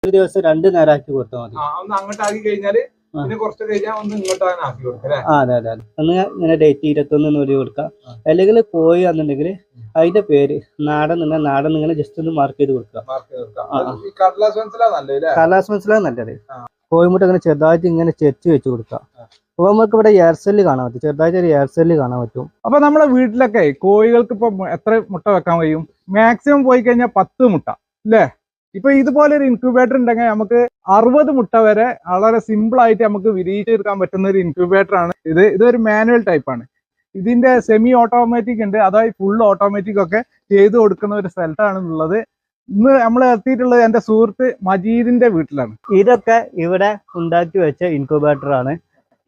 ഒരു ദിവസം 2 നേരമാക്കി കൊടുത്താൽ മതി. ഒന്ന് അങ്ങോട്ടാക്കി കഴിഞ്ഞാല് പിന്നെ കുറച്ച് കഴിഞ്ഞാൽ ഒന്ന് ഇങ്ങോട്ടാണ് ആക്കി കൊടുക്കാം. അതെ അതെ. ഒന്ന് ഇങ്ങനെ ഡേറ്റ് 21 ഒരു കൊടുക്കാം. അല്ലെങ്കിൽ കോഴി ആണെന്നുണ്ടെങ്കിൽ അതിന്റെ പേര് നാടൻ നിങ്ങൾ ജസ്റ്റ് ഒന്ന് മാർക്ക് ചെയ്ത് കൊടുക്കുക. കടലാസ് മനസ്സിലാണ് നല്ലത്. കോഴിമുട്ട ഇങ്ങനെ ചെറുതായിട്ട് ഇങ്ങനെ ചെരിച്ച് വെച്ച് കൊടുക്കുക. അപ്പൊ നമുക്ക് ഇവിടെ എയർസെല്ല് കാണാൻ പറ്റും, ചെറുതായിട്ട് ഒരു എയർസെല്ല് കാണാൻ പറ്റും. അപ്പൊ നമ്മളെ വീട്ടിലൊക്കെ കോഴികൾക്ക് ഇപ്പൊ എത്ര മുട്ട വെക്കാൻ കഴിയും? മാക്സിമം പോയി കഴിഞ്ഞാൽ 10 മുട്ട അല്ലേ? ഇപ്പൊ ഇതുപോലെ ഒരു ഇൻക്യുബേറ്റർ ഉണ്ടെങ്കിൽ നമുക്ക് 60 മുട്ട വരെ വളരെ സിമ്പിൾ ആയിട്ട് നമുക്ക് വിരിയിച്ചെടുക്കാൻ പറ്റുന്ന ഒരു ഇൻക്യുബേറ്റർ ആണ് ഇത്. ഇതൊരു മാനുവൽ ടൈപ്പ് ആണ്. ഇതിന്റെ സെമി ഓട്ടോമാറ്റിക് ഉണ്ട്, അതായത് ഫുൾ ഓട്ടോമാറ്റിക് ഒക്കെ ചെയ്ത് കൊടുക്കുന്ന ഒരു സ്ഥലത്താണ് ഉള്ളത്. ഇന്ന് നമ്മൾ എത്തിയിട്ടുള്ളത് എന്റെ സുഹൃത്ത് മജീദിന്റെ വീട്ടിലാണ്. ഇതൊക്കെ ഇവിടെ ഉണ്ടാക്കി വെച്ച ഇൻക്യുബേറ്റർ ആണ്.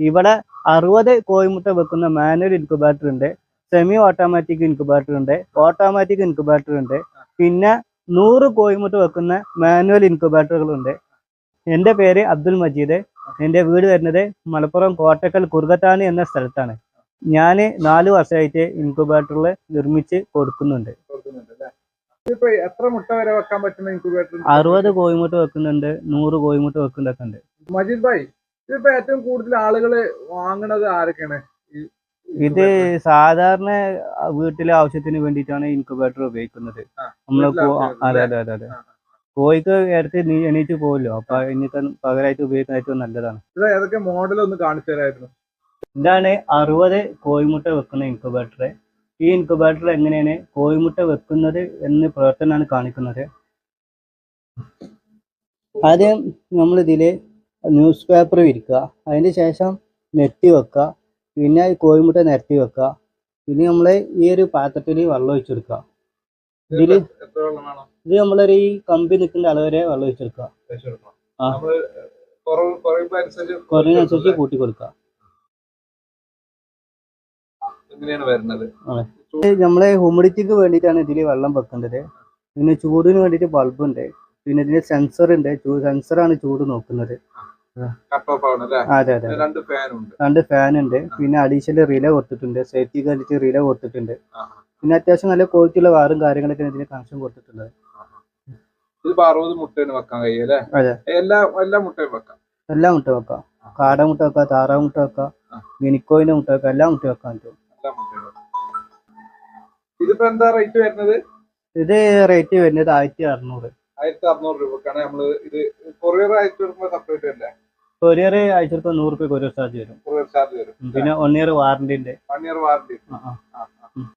ഇവിടെ 60 കോഴിമുട്ട വെക്കുന്ന മാനുവൽ ഇൻക്യുബേറ്റർ ഉണ്ട്, സെമി ഓട്ടോമാറ്റിക് ഇൻക്യുബേറ്റർ ഉണ്ട്, ഓട്ടോമാറ്റിക് ഇൻക്യുബേറ്റർ ഉണ്ട്, പിന്നെ 100 കോഴിമുട്ട വെക്കുന്ന മാനുവൽ ഇൻക്യുബേറ്ററുകളുണ്ട്. എൻ്റെ പേര് അബ്ദുൽ മജീദ്. എൻ്റെ വീട് വരുന്നത് മലപ്പുറം കോട്ടക്കൽ കുറുകത്താണി എന്ന സ്ഥലത്താണ്. ഞാൻ 4 വർഷമായിട്ട് ഇൻക്യുബേറ്ററിൽ നിർമ്മിച്ച് കൊടുക്കുന്നുണ്ട്. എത്ര മുട്ട വരെ വെക്കാൻ പറ്റുന്ന ഇൻക്യുബേറ്റർ? 60 കോഴിമുട്ട വെക്കുന്നുണ്ട്, 100 കോഴിമുട്ട വെക്കുന്നതൊക്കെ ഉണ്ട്. മജീദ് ഭായ്, ഇതിപ്പോ ഏറ്റവും കൂടുതൽ ആളുകള് വാങ്ങണത് ആരൊക്കെയാണ്? ഇത് സാധാരണ വീട്ടിലെ ആവശ്യത്തിന് വേണ്ടിയിട്ടാണ് ഇൻക്യുബേറ്റർ ഉപയോഗിക്കുന്നത്. അതെ അതെ അതെ അതെ. കോഴിക്ക് എടുത്ത് എണീറ്റ് പോകല്ലോ, അപ്പൊ എനിക്ക് പകരമായിട്ട് ഉപയോഗിക്കാൻ ഏറ്റവും നല്ലതാണ്. ഏതൊക്കെ മോഡൽ ഒന്ന് കാണിച്ചു തരായിരുന്നു? ഇതാണ് 60 കോഴിമുട്ട വെക്കുന്ന ഇൻക്യുബേറ്റർ. ഈ ഇൻക്യുബേറ്റർ എങ്ങനെയാണ് കോഴിമുട്ട വെക്കുന്നത് എന്ന് പ്രവർത്തനമാണ് കാണിക്കുന്നത്. ആദ്യം നമ്മൾ ഇതില് ന്യൂസ് പേപ്പർ വിരിക്കുക, അതിന് ശേഷം നെറ്റ് വെക്കുക, പിന്നെ കോഴിമുട്ട നിരത്തി വെക്കുക, പിന്നെ നമ്മള് ഈ ഒരു പാത്രത്തിൽ വെള്ളം ഒഴിച്ചെടുക്കുക. ഇത് നമ്മളൊരു ഈ കമ്പി നിൽക്കുന്ന അളവ് വരെ വെള്ളം ഒഴിച്ചെടുക്കുക. കുറവിനനുസരിച്ച് കൂട്ടി കൊടുക്കുക. നമ്മളെ ഹ്യൂമിഡിറ്റിക്ക് വേണ്ടിയിട്ടാണ് ഇതിൽ വെള്ളം വെക്കേണ്ടത്. പിന്നെ ചൂടിന് വേണ്ടിയിട്ട് ബൾബ് ഉണ്ട്, പിന്നെ ഇതിന് സെൻസർ ഉണ്ട്, സെൻസറാണ് ചൂട് നോക്കുന്നത്. അതെ അതെ. 2 ഫാൻ ഉണ്ട്, പിന്നെ അഡീഷണൽ റിലേ കൊടുത്തിട്ടുണ്ട്, സേഫ്റ്റിക്ക് വേണ്ടിയിട്ട് റിലേ കൊടുത്തിട്ടുണ്ട്. പിന്നെ അത്യാവശ്യം നല്ല ക്വാളിറ്റിയുള്ള വാറും കാര്യങ്ങളൊക്കെ ഇതിന് കണക്ഷൻ കൊടുത്തിട്ടുള്ളത്. 60 മുട്ടയാണ് വെക്കാൻ കഴിയും. അതെ, എല്ലാ മുട്ടയും വെക്കാം. എല്ലാ മുട്ട വെക്കാം. കാട മുട്ട വെക്കാം, താറാവ് മുട്ട വെക്കാം, ഗിനിക്കോയിന്റെ മുട്ട വെക്കാം, എല്ലാ മുട്ട വെക്കാൻ പറ്റും. ഇതിപ്പോ എന്താ റേറ്റ് വരുന്നത്? ഇത് റേറ്റ് വരുന്നത് 1600. 1600 രൂപക്കാണ്. നമ്മള് ഇത് കൊറിയർ അയച്ചു കൊടുക്കുമ്പോൾ സെപ്പറേറ്റ് അല്ലേ? കൊറിയർ അയച്ചെടുക്കാൻ 100 രൂപ കൊറിയർ ചാർജ് വരും. പിന്നെ 1 ഇയർ വാറന്റി ഉണ്ട്. 1 ഇയർ വാറന്റി.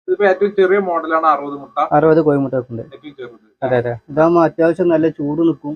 ഇതിപ്പോ ഏറ്റവും ചെറിയ മോഡലാണ് 60 മുട്ട. 60 കോഴിമുട്ട വെക്കുന്നുണ്ട്. അതെ അതെ. ഇതാകുമ്പോ അത്യാവശ്യം നല്ല ചൂട് നിൽക്കും,